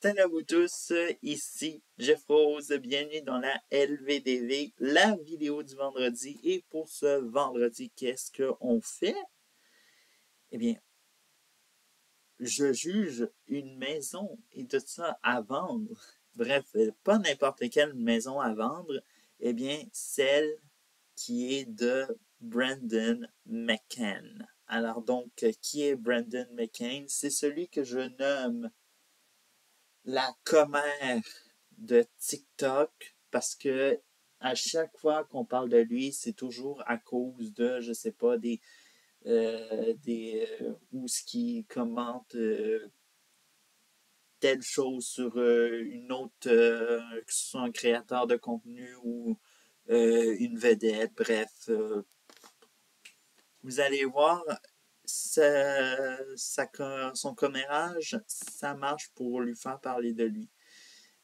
Salut à vous tous, ici Jeff Rose, bienvenue dans la LVDV, la vidéo du vendredi. Et pour ce vendredi, qu'est-ce qu'on fait? Eh bien, je juge une maison et tout ça à vendre. Bref, pas n'importe quelle maison à vendre, eh bien, celle qui est de Brendan McCann. Alors donc, qui est Brendan McCann? C'est celui que je nomme la commère de TikTok, parce que à chaque fois qu'on parle de lui, c'est toujours à cause de, je sais pas, ou ce qui commente telle chose sur une autre, que ce soit un créateur de contenu ou une vedette, bref. Vous allez voir, son commérage, ça marche pour lui faire parler de lui.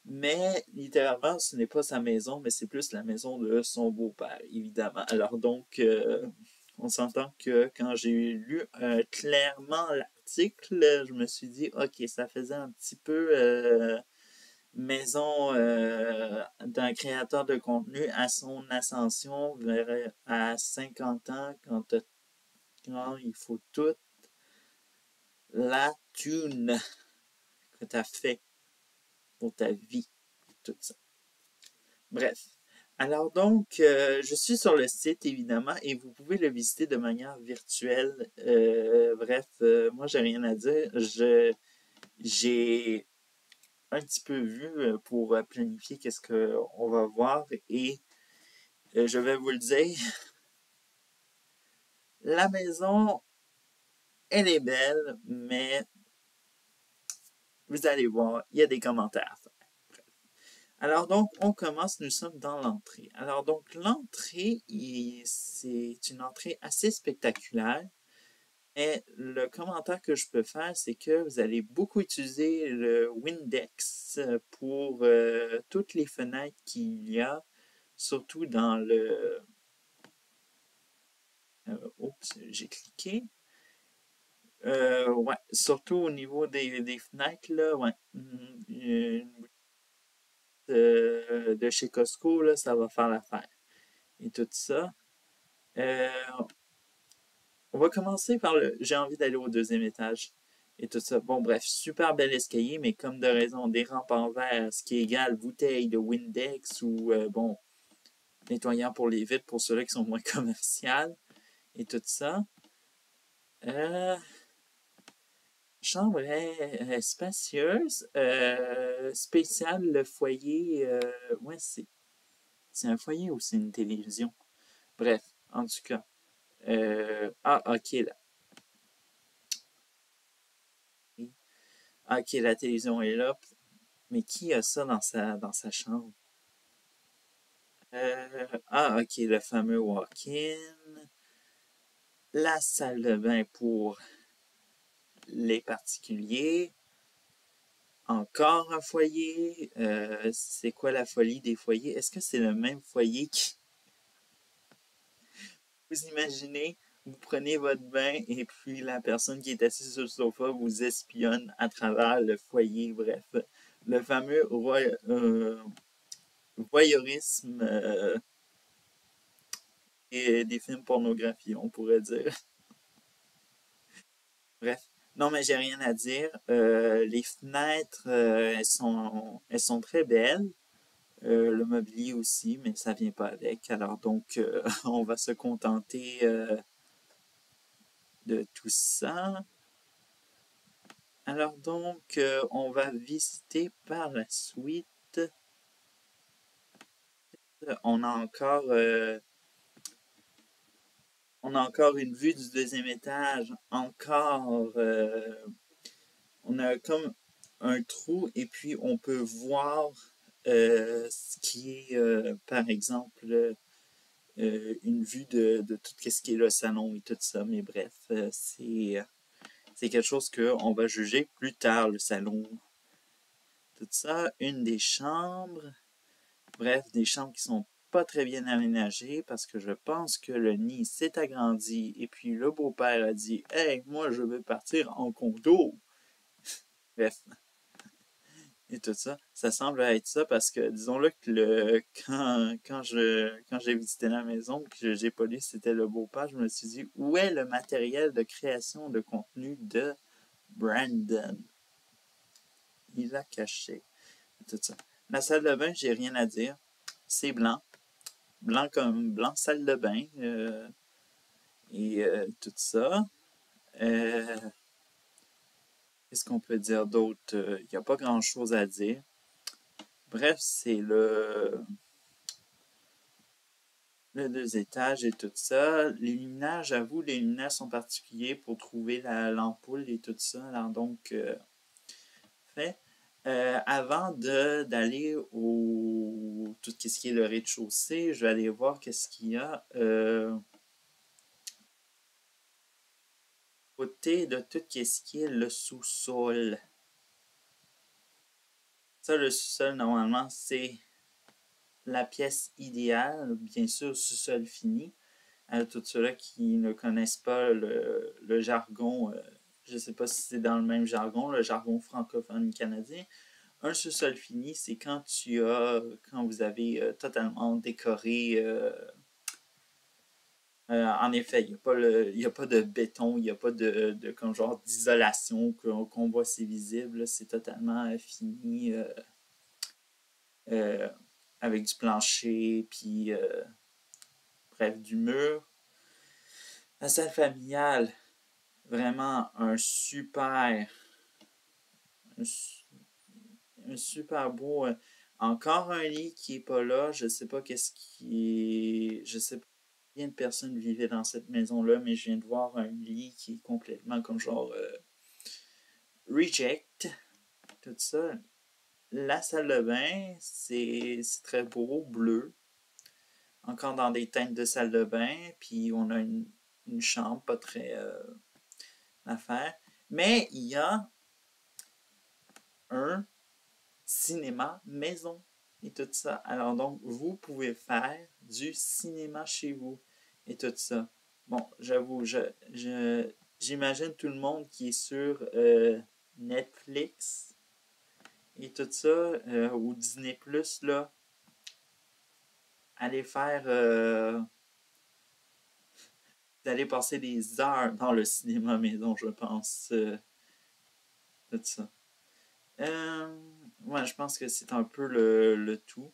Mais littéralement, ce n'est pas sa maison, mais c'est plus la maison de son beau-père, évidemment. Alors donc, on s'entend que quand j'ai lu clairement l'article, je me suis dit, ok, ça faisait un petit peu maison d'un créateur de contenu à son ascension vers à 50 ans, quand il faut toute la thune que tu as fait pour ta vie, tout ça. Bref. Alors donc, je suis sur le site évidemment et vous pouvez le visiter de manière virtuelle. Bref, moi j'ai rien à dire. J'ai un petit peu vu pour planifier qu'est-ce qu'on va voir et je vais vous le dire. La maison, elle est belle, mais vous allez voir, il y a des commentaires à faire. Alors donc, on commence, nous sommes dans l'entrée. Alors donc, l'entrée, c'est une entrée assez spectaculaire. Et le commentaire que je peux faire, c'est que vous allez beaucoup utiliser le Windex pour toutes les fenêtres qu'il y a, surtout dans le... oups, j'ai cliqué. Ouais, surtout au niveau des fenêtres, là, ouais. De chez Costco, là, ça va faire l'affaire. Et tout ça. On va commencer par le... J'ai envie d'aller au deuxième étage. Et tout ça. Bon, bref, super bel escalier, mais comme de raison, des rampes en verre, ce qui égale bouteille de Windex ou, bon, nettoyant pour les vitres pour ceux-là qui sont moins commerciales. Et tout ça. Chambre est spacieuse. Spécial, le foyer. Ouais, c'est un foyer ou c'est une télévision? Bref, en tout cas. Ok, là. Ok, la télévision est là. Mais qui a ça dans sa chambre? Ok, le fameux walk-in. La salle de bain pour les particuliers. Encore un foyer. C'est quoi la folie des foyers? Est-ce que c'est le même foyer qui... Vous imaginez, vous prenez votre bain et puis la personne qui est assise sur le sofa vous espionne à travers le foyer. Bref, le fameux voyeurisme et des films pornographiques, on pourrait dire. Bref. Non, mais j'ai rien à dire. Les fenêtres, elles sont très belles. Le mobilier aussi, mais ça vient pas avec. Alors donc, on va se contenter de tout ça. Alors donc, on va visiter par la suite. On a encore une vue du deuxième étage. Encore, on a comme un trou et puis on peut voir ce qui est, par exemple, une vue de tout ce qui est le salon et tout ça. Mais bref, c'est quelque chose qu'on va juger plus tard, le salon. Tout ça, une des chambres. Bref, des chambres qui sont pas très bien aménagées parce que je pense que le nid s'est agrandi et puis le beau-père a dit « Hey, moi je veux partir en condo ». Bref. et tout ça. Ça semble être ça parce que, disons-le que quand j'ai visité la maison, que j'ai pas lu c'était le beau-père, je me suis dit, où est le matériel de création de contenu de Brandon? Il l'a caché. Et tout ça. La salle de bain, j'ai rien à dire. C'est blanc. Blanc comme blanc, salle de bain. Tout ça. Euh, Qu'est-ce qu'on peut dire d'autre? Il n'y a pas grand-chose à dire. Bref, c'est le 2 étages et tout ça. Les luminaires, j'avoue, les luminaires sont particuliers pour trouver l'ampoule et tout ça. Alors donc, fait. Avant d'aller au tout ce qui est le rez-de-chaussée, je vais aller voir qu'est-ce qu'il y a côté de tout ce qui est le sous-sol. Ça, le sous-sol, normalement, c'est la pièce idéale, bien sûr, sous-sol fini. À tous ceux-là qui ne connaissent pas le jargon, je ne sais pas si c'est dans le même jargon, le jargon francophone canadien. Un sous-sol fini, c'est quand vous avez totalement décoré. En effet, il n'y a pas de béton, il n'y a pas comme genre d'isolation qu'on voit c'est visible. C'est totalement fini euh, avec du plancher, puis bref, du mur. La salle familiale, vraiment un, un super beau. Encore un lit qui est pas là. Je sais pas qu'est-ce qui est. Je sais pas combien de personnes vivaient dans cette maison-là, mais je viens de voir un lit qui est complètement comme genre reject. Tout ça. La salle de bain, c'est très beau, bleu. Encore dans des teintes de salle de bain. Puis on a une chambre pas très affaire. Mais il y a un cinéma maison et tout ça. Alors donc, vous pouvez faire du cinéma chez vous et tout ça. Bon, j'avoue, j'imagine tout le monde qui est sur Netflix et tout ça, ou Disney Plus, là, allez faire, vous allez passer des heures dans le cinéma maison, je pense, tout ça. Ouais, je pense que c'est un peu le tout.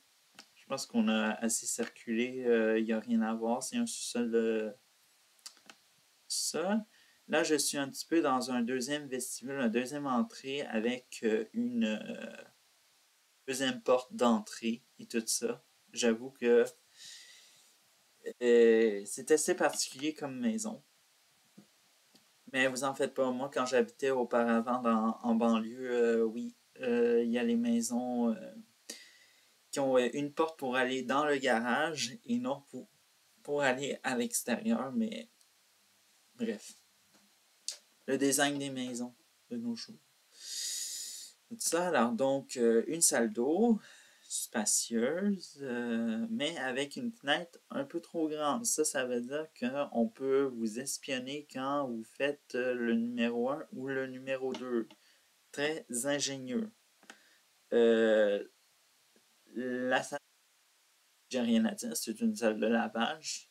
Je pense qu'on a assez circulé. Il n'y a rien à voir. C'est un sous-sol de ça. Là, je suis un petit peu dans un deuxième vestibule, une deuxième entrée avec une deuxième porte d'entrée et tout ça. J'avoue que c'est assez particulier comme maison. Mais vous en faites pas. Moi, quand j'habitais auparavant en banlieue, oui, il y a les maisons qui ont une porte pour aller dans le garage et non pour aller à l'extérieur. Mais bref, le design des maisons de nos jours. Tout ça, alors donc, une salle d'eau spacieuse, mais avec une fenêtre un peu trop grande. Ça veut dire qu'on peut vous espionner quand vous faites le numéro 1 ou le numéro 2. Très ingénieux. La salle, j'ai rien à dire, c'est une salle de lavage,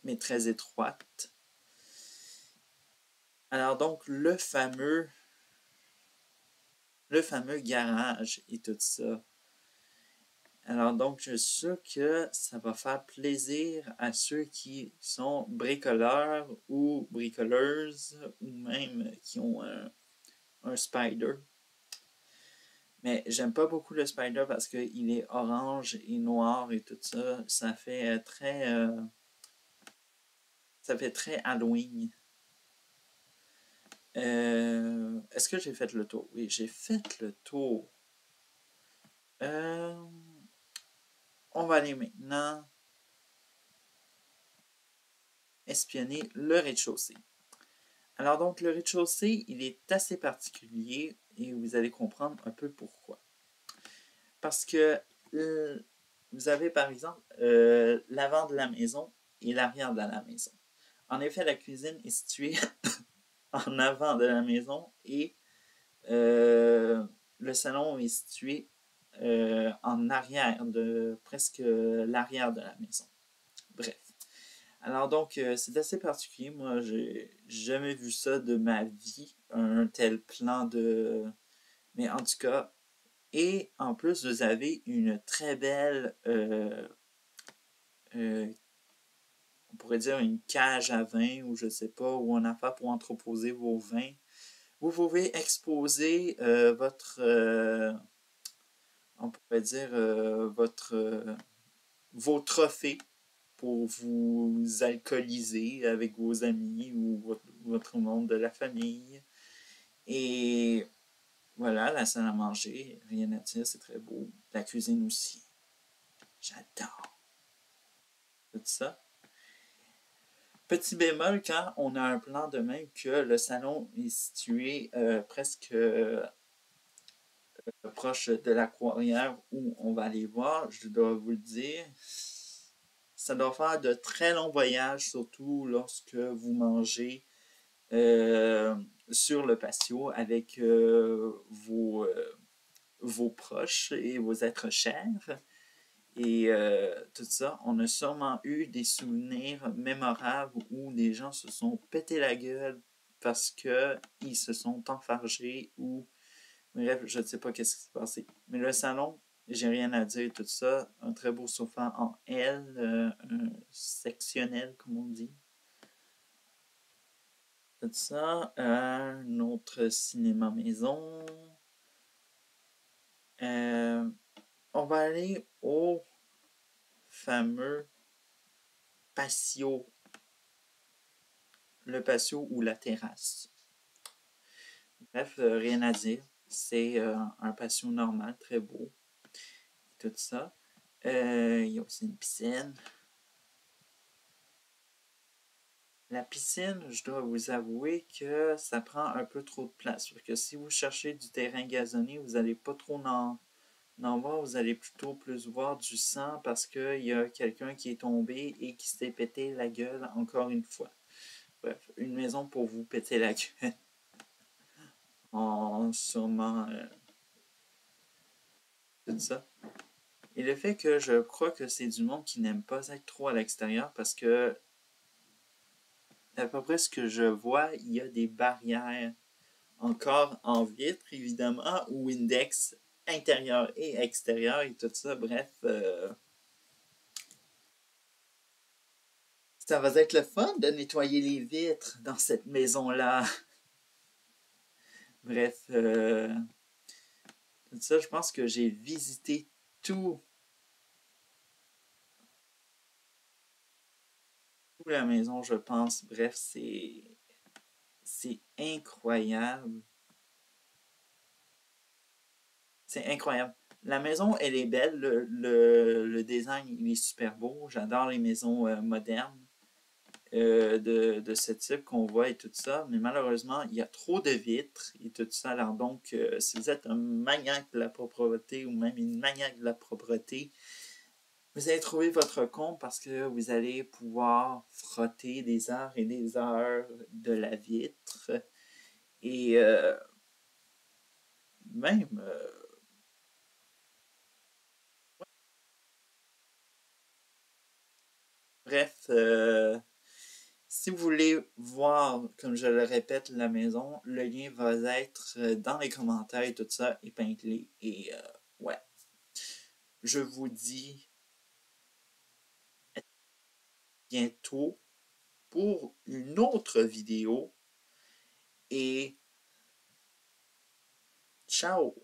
mais très étroite. Alors donc, le fameux garage et tout ça. Alors donc, je suis sûr que ça va faire plaisir à ceux qui sont bricoleurs ou bricoleuses ou même qui ont un spider. Mais j'aime pas beaucoup le spider parce qu'il est orange et noir et tout ça. Ça fait très Halloween. Est-ce que j'ai fait le tour? Oui, j'ai fait le tour. Euh, on va aller maintenant espionner le rez-de-chaussée. Alors donc, le rez-de-chaussée, il est assez particulier et vous allez comprendre un peu pourquoi. Parce que vous avez par exemple l'avant de la maison et l'arrière de la maison. En effet, la cuisine est située en avant de la maison et le le salon est situé en arrière, de presque l'arrière de la maison. Bref. Alors donc, c'est assez particulier. Moi, j'ai jamais vu ça de ma vie, un tel plan de... Mais en tout cas, et en plus, vous avez une très belle, euh, on pourrait dire une cage à vin, ou je sais pas, ou une affaire pour entreposer vos vins. Vous pouvez exposer on pourrait dire, vos trophées pour vous alcooliser avec vos amis ou votre membre de la famille. Et voilà, la salle à manger, rien à dire, c'est très beau. La cuisine aussi. J'adore tout ça. Petit bémol, quand on a un plan de même que le salon est situé presque proche de l'aquarium où on va aller voir, je dois vous le dire, ça doit faire de très longs voyages, surtout lorsque vous mangez euh, sur le patio avec vos proches et vos êtres chers. Et tout ça, on a sûrement eu des souvenirs mémorables où des gens se sont pété la gueule parce qu'ils se sont enfargés ou... Bref, je ne sais pas qu'est-ce qui s'est passé. Mais le salon, j'ai rien à dire, tout ça. Un très beau sofa en L, un sectionnel, comme on dit. Tout ça. Un autre cinéma maison. Euh, on va aller au fameux patio. Le patio ou la terrasse. Bref, rien à dire. C'est un patio normal, très beau. Tout ça. Il y a aussi une piscine. La piscine, je dois vous avouer que ça prend un peu trop de place. Parce que si vous cherchez du terrain gazonné, vous n'allez pas trop en voir. Vous allez plutôt plus voir du sang parce qu'il y a quelqu'un qui est tombé et qui s'est pété la gueule encore une fois. Bref, une maison pour vous péter la gueule. En sûrement tout ça. Et le fait que je crois que c'est du monde qui n'aime pas être trop à l'extérieur parce que à peu près ce que je vois, il y a des barrières encore en vitre, évidemment, ou index intérieur et extérieur et tout ça. Bref, ça va être le fun de nettoyer les vitres dans cette maison-là. Bref, tout ça, je pense que j'ai visité tout la maison, je pense. Bref, c'est incroyable. C'est incroyable. La maison, elle est belle. Le design, il est super beau. J'adore les maisons modernes de ce type qu'on voit et tout ça. Mais malheureusement, il y a trop de vitres et tout ça. Alors donc, si vous êtes un maniaque de la propreté ou même une maniaque de la propreté, vous allez trouver votre compte parce que vous allez pouvoir frotter des heures et des heures de la vitre. Et même... bref, si vous voulez voir, comme je le répète, la maison, le lien va être dans les commentaires et tout ça épinglé. Et ouais, je vous dis à bientôt pour une autre vidéo et ciao!